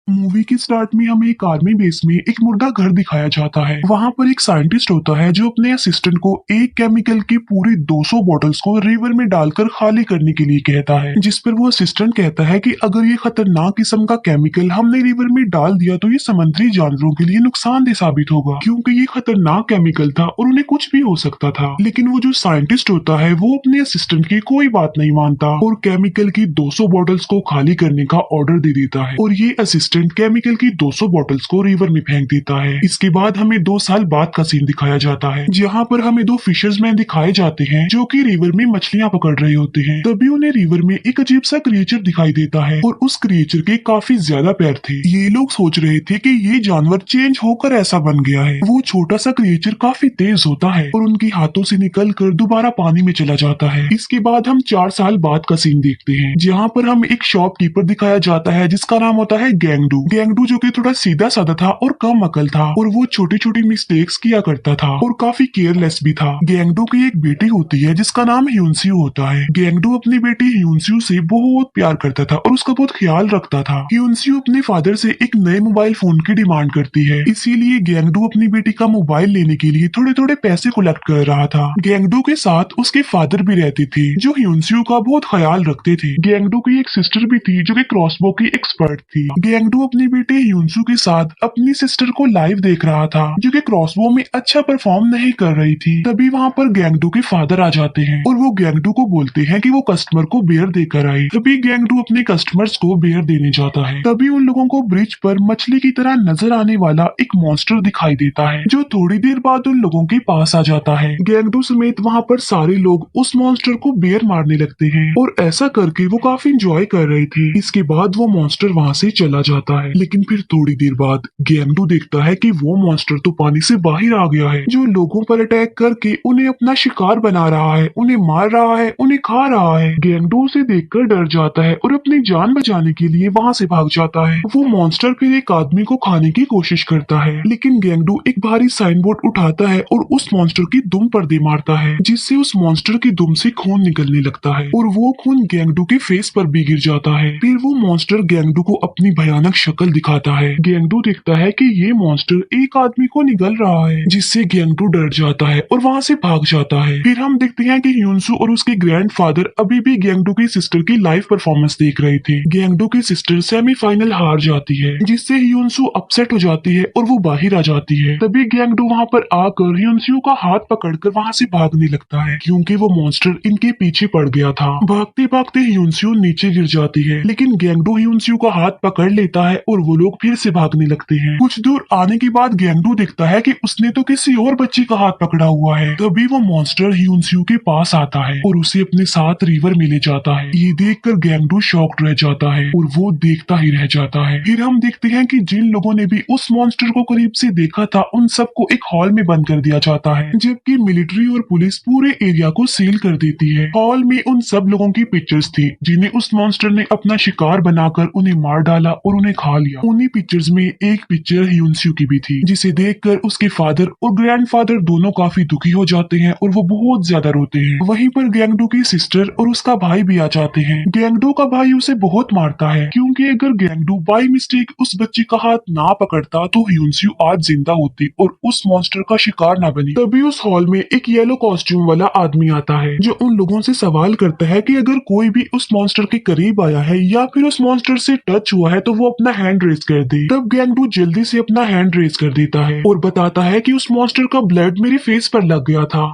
Movie के start में हमें एक आर्मी बेस में एक मुर्दा घर दिखाया जाता है। वहाँ पर एक साइंटिस्ट होता है जो अपने असिस्टेंट को एक केमिकल की पूरी 200 बॉटल्स को रिवर में डालकर खाली करने के लिए कहता है, जिस पर वो असिस्टेंट कहता है कि अगर ये खतरनाक किस्म का केमिकल हमने रिवर में डाल दिया तो ये समुद्री जानवरों के लिए नुकसानदेह साबित होगा, क्योंकि ये खतरनाक केमिकल था और उन्हें कुछ भी हो सकता था। लेकिन वो जो साइंटिस्ट होता है वो अपने असिस्टेंट की कोई बात नहीं मानता और केमिकल की 200 बॉटल्स को खाली करने का ऑर्डर दे देता है और ये असिस्टेंट केमिकल की 200 बॉटल्स को रिवर में फेंक देता है। इसके बाद हमें 2 साल बाद का सीन दिखाया जाता है, जहाँ पर हमें 2 फिशर्समैन दिखाए जाते हैं जो कि रिवर में मछलियां पकड़ रहे होते हैं। तभी उन्हें रिवर में एक अजीब सा क्रिएचर दिखाई देता है और उस क्रिएचर के काफी ज्यादा पैर थे। ये लोग सोच रहे थे कि ये जानवर चेंज होकर ऐसा बन गया है। वो छोटा सा क्रिएचर काफी तेज होता है और उनके हाथों से निकल कर दोबारा पानी में चला जाता है। इसके बाद हम 4 साल बाद का सीन देखते हैं, जहाँ पर हम एक शॉपकीपर दिखाया जाता है जिसका नाम होता है गैंगडू जो कि थोड़ा सीधा साधा था और कम अकल था और वो छोटी छोटी मिस्टेक्स किया करता था और काफी केयरलेस भी था। गैंगडू की एक बेटी होती है जिसका नाम ह्यूनसियो होता है। गैंगडू अपनी बेटी ह्यूनसियो से बहुत प्यार करता था और उसका बहुत ख्याल रखता था। ह्यूनसियो अपने फादर से एक नए मोबाइल फोन की डिमांड करती है, इसीलिए गैंगडू अपनी बेटी का मोबाइल लेने के लिए थोड़े थोड़े पैसे कलेक्ट कर रहा था। गैंगडू के साथ उसके फादर भी रहते थे जो ह्यूनसियो का बहुत ख्याल रखते थे। गैंगडू की एक सिस्टर भी थी जो कि क्रॉसबो की एक्सपर्ट थी। गैंगडू अपनी बेटे ह्यूनसू के साथ अपनी सिस्टर को लाइव देख रहा था जो कि क्रॉसबो में अच्छा परफॉर्म नहीं कर रही थी। तभी वहाँ पर गैंगडू के फादर आ जाते हैं और वो गैंगडू को बोलते हैं कि वो कस्टमर को बियर देकर आए। तभी गैंगडू अपने कस्टमर्स को बियर देने जाता है। तभी उन लोगों को ब्रिज पर मछली की तरह नजर आने वाला एक मॉन्स्टर दिखाई देता है जो थोड़ी देर बाद उन लोगों के पास आ जाता है। गैंगडू समेत वहाँ पर सारे लोग उस मॉन्स्टर को बियर मारने लगते हैं और ऐसा करके वो काफी इंजॉय कर रहे थे। इसके बाद वो मॉन्स्टर वहाँ से चला जाता है, लेकिन फिर थोड़ी देर बाद गैंगडू देखता है कि वो मॉन्स्टर तो पानी से बाहर आ गया है, जो लोगों पर अटैक करके उन्हें अपना शिकार बना रहा है, उन्हें मार रहा है, उन्हें खा रहा है। गैंगडू उसे देखकर डर जाता है और अपनी जान बचाने के लिए वहाँ से भाग जाता है। वो मॉन्स्टर फिर एक आदमी को खाने की कोशिश करता है, लेकिन गैंगडू एक भारी साइन बोर्ड उठाता है और उस मॉन्स्टर की दुम पर दे मारता है, जिससे उस मॉन्स्टर की दुम से खून निकलने लगता है और वो खून गैंगडू के फेस पर भी गिर जाता है। फिर वो मॉन्स्टर गैंगडू को अपनी भयानक शक्ल दिखाता है। गैंगडू देखता है कि ये मॉन्स्टर एक आदमी को निगल रहा है, जिससे गैंगडू डर जाता है और वहाँ से भाग जाता है। फिर हम देखते हैं कि ह्यूनसू और उसके ग्रैंडफादर अभी भी गैंगडू की सिस्टर की लाइव परफॉर्मेंस देख रहे थे। गैंगडू की सिस्टर सेमीफाइनल हार जाती है, जिससे ह्यूनसू अपसेट हो जाती है और वो बाहर आ जाती है। तभी गैंगडू वहाँ पर आकर ह्यूनसू का हाथ पकड़कर वहाँ से भागने लगता है, क्योंकि वो मॉन्स्टर इनके पीछे पड़ गया था। भागते भागते ह्यूनसू नीचे गिर जाती है, लेकिन गैंगडू ह्यूनसू का हाथ पकड़ लेता है और वो लोग फिर से भागने लगते हैं। कुछ दूर आने के बाद गैंगडू देखता है कि उसने तो किसी और बच्चे का हाथ पकड़ा हुआ है। तभी वो मॉन्स्टर ह्यूनसू के पास आता है और उसे अपने साथ रिवर में ले जाता है। ये देखकर गैंगडू शॉक्ड रह जाता है और वो देखता ही रह जाता है। फिर हम देखते हैं कि जिन लोगों ने भी उस मॉन्स्टर को करीब से देखा था उन सबको एक हॉल में बंद कर दिया जाता है, जबकि मिलिट्री और पुलिस पूरे एरिया को सील कर देती है। हॉल में उन सब लोगों की पिक्चर्स थी जिन्हें उस मॉन्स्टर ने अपना शिकार बनाकर उन्हें मार डाला और उन्हें खा लिया। उन्हीं पिक्चर्स में एक पिक्चर ह्यूनसू की भी थी, जिसे देखकर उसके फादर और ग्रैंडफादर दोनों काफी दुखी हो जाते हैं और वो बहुत ज्यादा रोते हैं। वहीं पर गैंगडू की सिस्टर और उसका भाई भी आ जाते हैं। गैंगडू का भाई उसे बहुत मारता है, क्योंकि अगर गैंगडू बाई मिस्टेक उस बच्चे का हाथ ना पकड़ता तो ह्यूनसू आज जिंदा होती और उस मॉन्स्टर का शिकार ना बनी। तभी उस हॉल में एक येलो कॉस्ट्यूम वाला आदमी आता है जो उन लोगों से सवाल करता है कि अगर कोई भी उस मॉन्स्टर के करीब आया है या फिर उस मॉन्स्टर से टच हुआ है तो वो अपना हैंड रेज कर दे। तब गैंगडू जल्दी से अपना हैंड रेज कर देता है और बताता है कि उस मॉन्स्टर का ब्लड मेरे फेस पर लग गया था।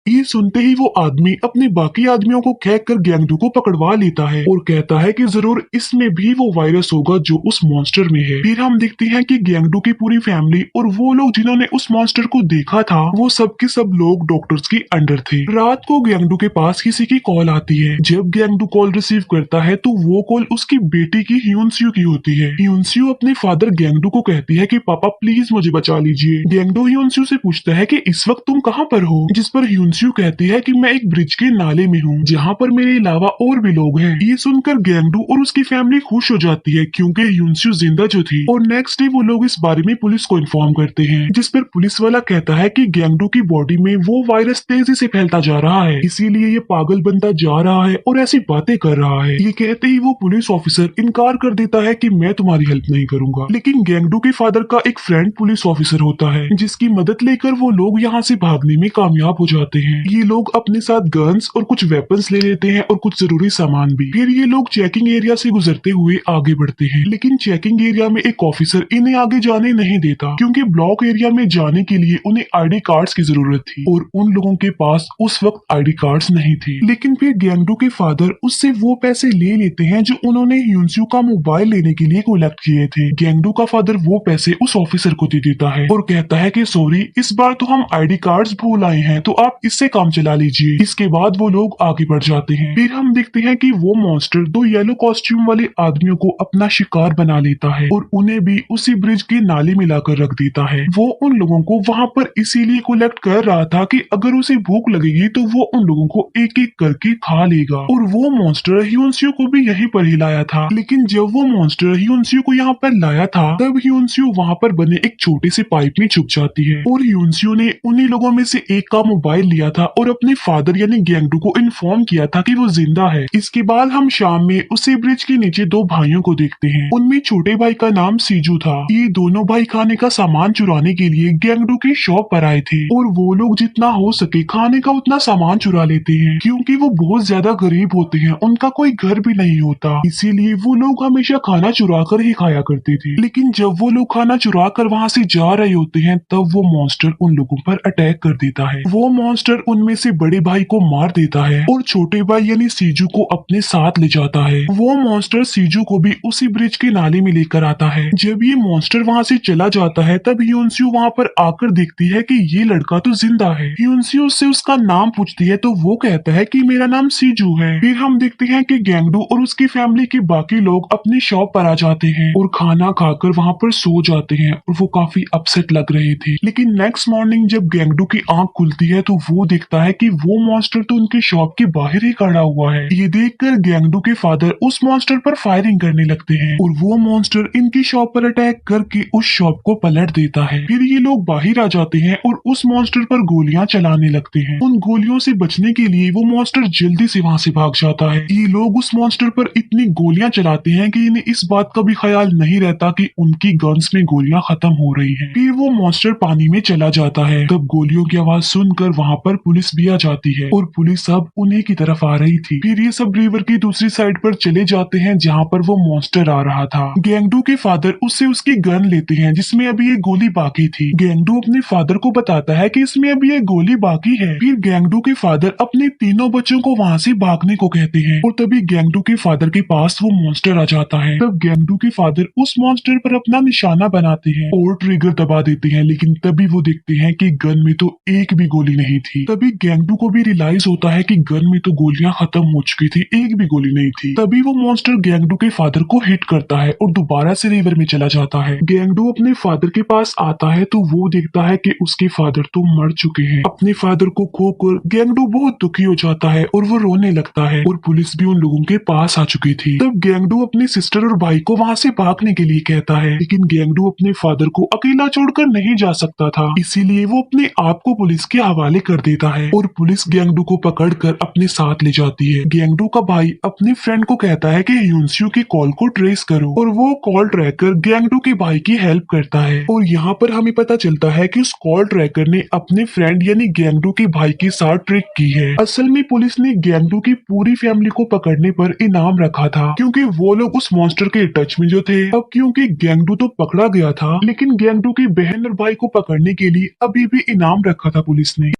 ये सुनते ही वो आदमी अपने बाकी आदमियों को खींच कर गैंगडू को पकड़वा लेता है और कहता है कि जरूर इसमें भी वो वायरस होगा जो उस मॉन्स्टर में है। फिर हम देखते हैं कि गैंगडू की पूरी फैमिली और वो लोग जिन्होंने उस मॉन्स्टर को देखा था वो सब के सब लोग डॉक्टर्स के अंडर थे। रात को गैंगडू के पास किसी की कॉल आती है। जब गैंगडू कॉल रिसीव करता है तो वो कॉल उसकी बेटी की ह्यूनसू की होती है। ह्यूनसू अपने फादर गैंगडू को कहती है कि पापा प्लीज मुझे बचा लीजिए। गैंगडू ह्यूनसू से पूछता है कि इस वक्त तुम कहाँ पर हो, जिस पर ह्यूनस्यू कहती है कि मैं एक ब्रिज के नाले में हूँ जहाँ पर मेरे अलावा और भी लोग हैं। ये सुनकर गैंगडू और उसकी फैमिली खुश हो जाती है क्योंकि ह्यूनस्यू जिंदा जो थी। और नेक्स्ट डे वो लोग इस बारे में पुलिस को इन्फॉर्म करते हैं, जिस पर पुलिस वाला कहता है कि गैंगडू की बॉडी में वो वायरस तेजी से फैलता जा रहा है, इसीलिए ये पागल बनता जा रहा है और ऐसी बातें कर रहा है। ये कहते ही वो पुलिस ऑफिसर इनकार कर देता है कि मैं तुम्हारी हेल्प नहीं करूंगा। लेकिन गैंगडू के फादर का एक फ्रेंड पुलिस ऑफिसर होता है, जिसकी मदद लेकर वो लोग यहाँ से भागने में कामयाब हो जाते हैं। ये लोग अपने साथ गन्स और कुछ वेपन्स ले लेते हैं और कुछ जरूरी सामान भी। फिर ये लोग चेकिंग एरिया से गुजरते हुए आगे बढ़ते हैं, लेकिन चेकिंग एरिया में एक ऑफिसर इन्हें आगे जाने नहीं देता क्योंकि ब्लॉक एरिया में जाने के लिए उन्हें आईडी कार्ड्स की जरूरत थी और उन लोगों के पास उस वक्त आईडी कार्ड्स नहीं थे। लेकिन फिर गैंगडू के फादर उससे वो पैसे ले लेते हैं जो उन्होंने ह्यूनस्यू का मोबाइल लेने के लिए कलेक्ट किए थे। गैंगडू का फादर वो पैसे उस ऑफिसर को दे देता है और कहता है कि सॉरी, इस बार तो हम आईडी कार्ड्स भूल आए हैं, तो आप इससे काम चला लीजिए। इसके बाद वो लोग आगे बढ़ जाते हैं। फिर हम देखते हैं कि वो मॉन्स्टर दो येलो कॉस्ट्यूम वाले आदमियों को अपना शिकार बना लेता है और उन्हें भी उसी ब्रिज के नाले में लाकर रख देता है। वो उन लोगों को वहाँ पर इसीलिए कलेक्ट कर रहा था कि अगर उसे भूख लगेगी तो वो उन लोगों को एक एक करके खा लेगा। और वो मॉन्स्टर ह्यूनस्यू को भी यहीं पर ही लाया था। लेकिन जब वो मॉन्स्टर ह्यूनस्यू को यहाँ पर लाया था तब ह्यूनस्यू वहाँ पर बने एक छोटे से पाइप में छुप जाती है और ह्यूनस्यू ने उन्हीं लोगों में से एक का मोबाइल लिया था और अपने फादर यानी गैंगडू को इन्फॉर्म किया था कि वो जिंदा है। इसके बाद हम शाम में उसी ब्रिज के नीचे दो भाइयों को देखते हैं। उनमें छोटे भाई का नाम सीजू था। ये दोनों भाई खाने का सामान चुराने के लिए गैंगडू की शॉप पर आए थे और वो लोग जितना हो सके खाने का उतना सामान चुरा लेते हैं क्योंकि वो बहुत ज्यादा गरीब होते हैं, उनका कोई घर भी नहीं होता, इसीलिए वो लोग हमेशा खाना चुरा कर ही खाया करते थे। लेकिन जब वो लोग खाना चुरा कर वहाँ से जा रहे होते हैं तब वो मॉन्स्टर उन लोगों पर अटैक कर देता है। वो मॉन्स्टर उनमें से बड़े भाई को मार देता है और छोटे भाई यानी सीजू को अपने साथ ले जाता है। वो मॉन्स्टर सीजू को भी उसी ब्रिज के नाले में लेकर आता है। जब ये मॉन्स्टर वहाँ से चला जाता है तब ह्यूनस्यू वहाँ पर आकर देखती है कि ये लड़का तो जिंदा है। ह्यूनस्यू उससे उसका नाम पूछती है तो वो कहता है कि मेरा नाम सीजू है। फिर हम देखते हैं कि गैंगडू और उसकी फैमिली के बाकी लोग अपनी शॉप पर आ जाते हैं और खाना खाकर वहाँ पर सो जाते हैं और वो काफी अपसेट लग रहे थे। लेकिन नेक्स्ट मॉर्निंग जब गैंगडू की आंख खुलती है तो वो देखता है कि वो मॉन्स्टर तो उनकी शॉप के बाहर ही खड़ा हुआ है। ये देखकर गैंगडू के फादर उस मॉन्स्टर पर फायरिंग करने लगते हैं और वो मॉन्स्टर इनकी शॉप पर अटैक करके उस शॉप को पलट देता है। फिर ये लोग बाहर आ जाते हैं और उस मॉन्स्टर पर गोलियां चलाने लगते हैं। उन गोलियों से बचने के लिए वो मॉन्स्टर जल्दी से वहाँ से भाग जाता है। ये लोग उस मॉन्स्टर पर इतनी गोलियां चलाते हैं कि इन्हें इस बात का भी ख्याल नहीं रहता कि उनकी गन्स में गोलियां खत्म हो रही हैं। फिर वो मॉन्स्टर पानी में चला जाता है। तब गोलियों की आवाज सुनकर वहाँ पर पुलिस भी आ जाती है और पुलिस अब उन्हीं की तरफ आ रही थी। फिर ये सब रिवर की दूसरी साइड पर चले जाते हैं जहाँ पर वो मॉन्स्टर आ रहा था। गैंगडू के फादर उससे उसकी गन लेते हैं जिसमें अभी ये गोली बाकी थी। गैंगडू अपने फादर को बताता है कि इसमें अभी ये गोली बाकी है। फिर गैंगडू के फादर अपने तीनों बच्चों को वहाँ से भागने को कहते हैं और तभी गैंगडू के फादर के पास वो मॉन्स्टर आ जाता है। तब गैंगडू के फादर उस मॉन्स्टर पर अपना निशाना बनाते हैं और ट्रिगर दबा देते हैं, लेकिन तभी वो देखते हैं कि गन में तो एक भी गोली नहीं थी। तभी गैंगडू को भी रियलाइज होता है कि गन में तो गोलियां खत्म हो चुकी थी, एक भी गोली नहीं थी। तभी वो मॉन्स्टर गैंगडू के फादर को हिट करता है और दोबारा से रिवर में चला जाता है। गैंगडू अपने फादर के पास आता है तो वो देखता है कि उसके फादर तो मर चुके हैं। अपने फादर को खोकर गैंगडू बहुत दुखी हो जाता है और वो रोने लगता है और पुलिस भी उन लोगों के पास आ चुकी थी। तब गैंगडू अपनी सिस्टर और भाई को वहाँ से भागने के लिए कहता है, लेकिन गैंगडू अपने फादर को अकेला छोड़कर नहीं जा सकता था, इसीलिए वो अपने आप को पुलिस के हवाले कर देता है और पुलिस गैंगडू को पकड़कर अपने साथ ले जाती है। गैंगडू का भाई अपने फ्रेंड को कहता है कि ह्यूनस्यू की कॉल को ट्रेस करो और वो कॉल ट्रैकर गैंगडू के भाई की हेल्प करता है। और यहाँ पर हमें पता चलता है कि उस कॉल ट्रैकर ने अपने फ्रेंड यानी गैंगडू के भाई के साथ ट्रिक की है। असल में पुलिस ने गैंगडू की पूरी फैमिली को पकड़ने पर इनाम रखा था क्योंकि वो लोग उस मॉन्स्टर के टच में जो थे। अब क्योंकि गैंगडू तो पकड़ा गया था, लेकिन गैंगडू की बहन और भाई को पकड़ने के लिए अभी भी इनाम रखा था पुलिस ने।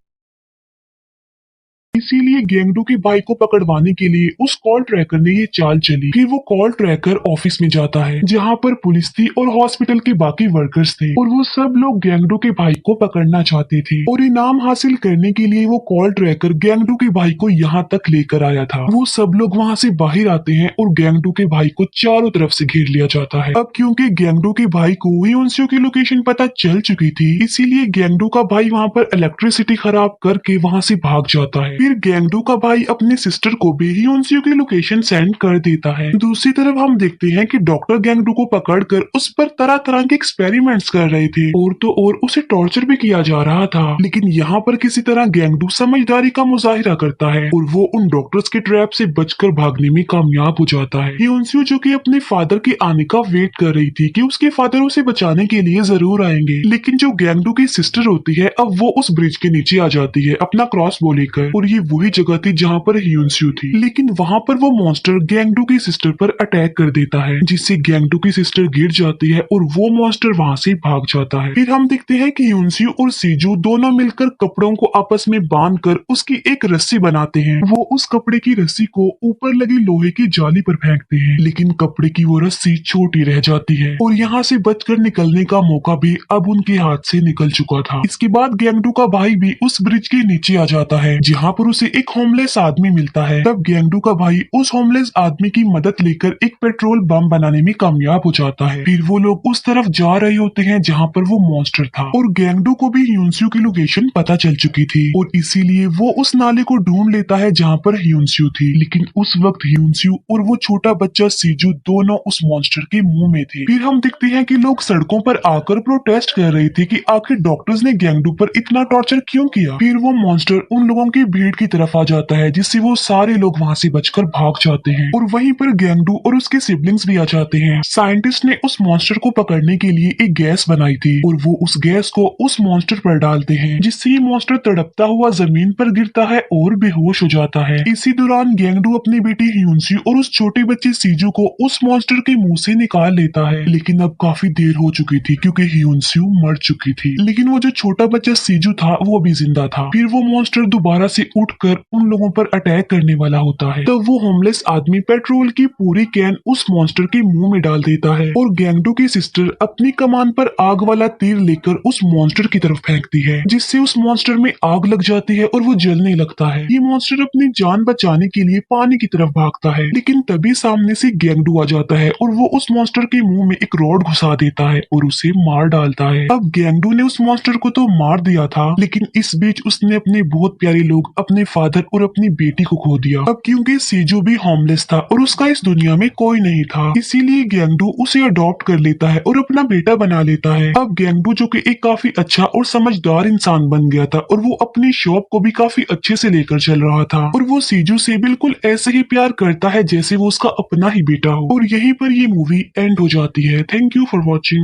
इसीलिए गैंगडू की बाइक को पकड़वाने के लिए उस कॉल ट्रैकर ने ये चाल चली। फिर वो कॉल ट्रैकर ऑफिस में जाता है जहाँ पर पुलिस थी और हॉस्पिटल के बाकी वर्कर्स थे और वो सब लोग गैंगडू के भाई को पकड़ना चाहते थे और इनाम हासिल करने के लिए वो कॉल ट्रैकर गैंगडू के भाई को यहाँ तक लेकर आया था। वो सब लोग वहाँ से बाहर आते हैं और गैंगडू के भाई को चारों तरफ से घेर लिया जाता है। अब क्योंकि गैंगडू के भाई को ह्योन्सू की लोकेशन पता चल चुकी थी, इसीलिए गैंगडू का भाई वहाँ पर इलेक्ट्रिसिटी खराब करके वहाँ से भाग जाता है। फिर गैंगडू का भाई अपने सिस्टर को भी ह्योन्सू की लोकेशन सेंड कर देता है। दूसरी तरफ हम देखते हैं कि डॉक्टर गैंगडू को पकड़कर उस पर तरह तरह के एक्सपेरिमेंट्स कर रहे थे और तो और उसे टॉर्चर भी किया जा रहा था। लेकिन यहाँ पर किसी तरह गैंगडू समझदारी का मुजाहिरा करता है और वो उन डॉक्टर्स के ट्रैप से बचकर भागने में कामयाब हो जाता है। ह्योन्सू जो कि अपने फादर के आने का वेट कर रही थी कि उसके फादर उसे बचाने के लिए जरूर आएंगे, लेकिन जो गैंगडू की सिस्टर होती है अब वो उस ब्रिज के नीचे आ जाती है अपना क्रॉसबो लेकर, और ये वही जगह थी जहाँ पर ह्योन्सू थी। लेकिन वहाँ पर वो मॉन्स्टर गैंगडू की सिस्टर पर अटैक कर देता है जिससे गैंगडू की सिस्टर गिर जाती है और वो मॉन्स्टर वहाँ से भाग जाता है। फिर हम देखते हैं कि ह्योन्सू और सीजू दोनों मिलकर कपड़ों को आपस में बांधकर उसकी एक रस्सी बनाते हैं। वो उस कपड़े की रस्सी को ऊपर लगी लोहे की जाली पर फेंकते हैं, लेकिन कपड़े की वो रस्सी छोटी रह जाती है और यहाँ से बचकर निकलने का मौका भी अब उनके हाथ से निकल चुका था। इसके बाद गैंगडू का भाई भी उस ब्रिज के नीचे आ जाता है जहाँ पर उसे एक होमलेस आदमी मिलता है। तब गैंगडू का भाई उस होमलेस आदमी की मदद लेकर एक पेट्रोल बम बनाने में कामयाब हो जाता है। फिर वो लोग उस तरफ जा रहे होते हैं जहाँ पर वो मॉन्स्टर था और गैंगडू को भी ह्योन्सू की लोकेशन पता चल चुकी थी और इसीलिए वो उस नाले को ढूंढ लेता है जहाँ पर ह्योन्सू थी। लेकिन उस वक्त ह्योन्सू और वो छोटा बच्चा सीजू दोनों उस मॉन्स्टर के मुंह में थे। फिर हम देखते हैं कि लोग सड़कों पर आकर प्रोटेस्ट कर रहे थे कि आखिर डॉक्टर्स ने गैंगडू पर इतना टॉर्चर क्यों किया। फिर वो मॉन्स्टर उन लोगों की भीड़ की तरफ आ जाता है जिससे वो सारे लोग वहाँ से बचकर भाग जाते हैं और वहीं पर गैंगडू और उसके सिबलिंग्स भी आ जाते हैं। साइंटिस्ट ने उस मॉन्स्टर को पकड़ने के लिए एक गैस बनाई थी और वो उस गैस को उस मॉन्स्टर पर डालते हैं जिससे ये मॉन्स्टर तड़पता हुआ जमीन पर गिरता है और बेहोश हो जाता है। इसी दौरान गैंगडू अपनी बेटी ह्योन्सू और उस छोटे बच्चे सीजू को उस मॉन्स्टर के मुंह से निकाल लेता है, लेकिन अब काफी देर हो चुकी थी क्योंकि ह्योन्सू मर चुकी थी। लेकिन वो जो छोटा बच्चा सीजू था वो भी जिंदा था। फिर वो मॉन्स्टर दोबारा से उठकर उन लोगों पर अटैक करने वाला होता है। तब वो होमलेस आदमी पेट्रोल की पूरी कैन उस मॉन्स्टर के मुंह में डाल देता है और गैंगडू की सिस्टर अपनी कमान पर आग वाला तीर लेकर उस मॉन्स्टर की तरफ फेंकती है जिससे उस मॉन्स्टर में आग लग जाती है और वो जलने लगता है। ये मॉन्स्टर अपनी जान बचाने के लिए पानी की तरफ भागता है, लेकिन तभी सामने से गैंगडू आ जाता है और वो उस मॉन्स्टर के मुंह में एक रॉड घुसा देता है और उसे मार डालता है। अब गैंगडू ने उस मॉन्स्टर को तो मार दिया था, लेकिन इस बीच उसने अपने बहुत प्यारे लोग अपने फादर और अपनी बेटी को खो दिया। अब क्योंकि सीजू भी होमलेस था और उसका इस दुनिया में कोई नहीं था, इसीलिए गैंगडू उसे अडॉप्ट कर लेता है और अपना बेटा बना लेता है। अब गैंगडू जो कि एक काफी अच्छा और समझदार इंसान बन गया था और वो अपनी शॉप को भी काफी अच्छे से लेकर चल रहा था और वो सीजू से बिल्कुल ऐसे ही प्यार करता है जैसे वो उसका अपना ही बेटा हो। और यहीं पर ये मूवी एंड हो जाती है। Thank you for watching.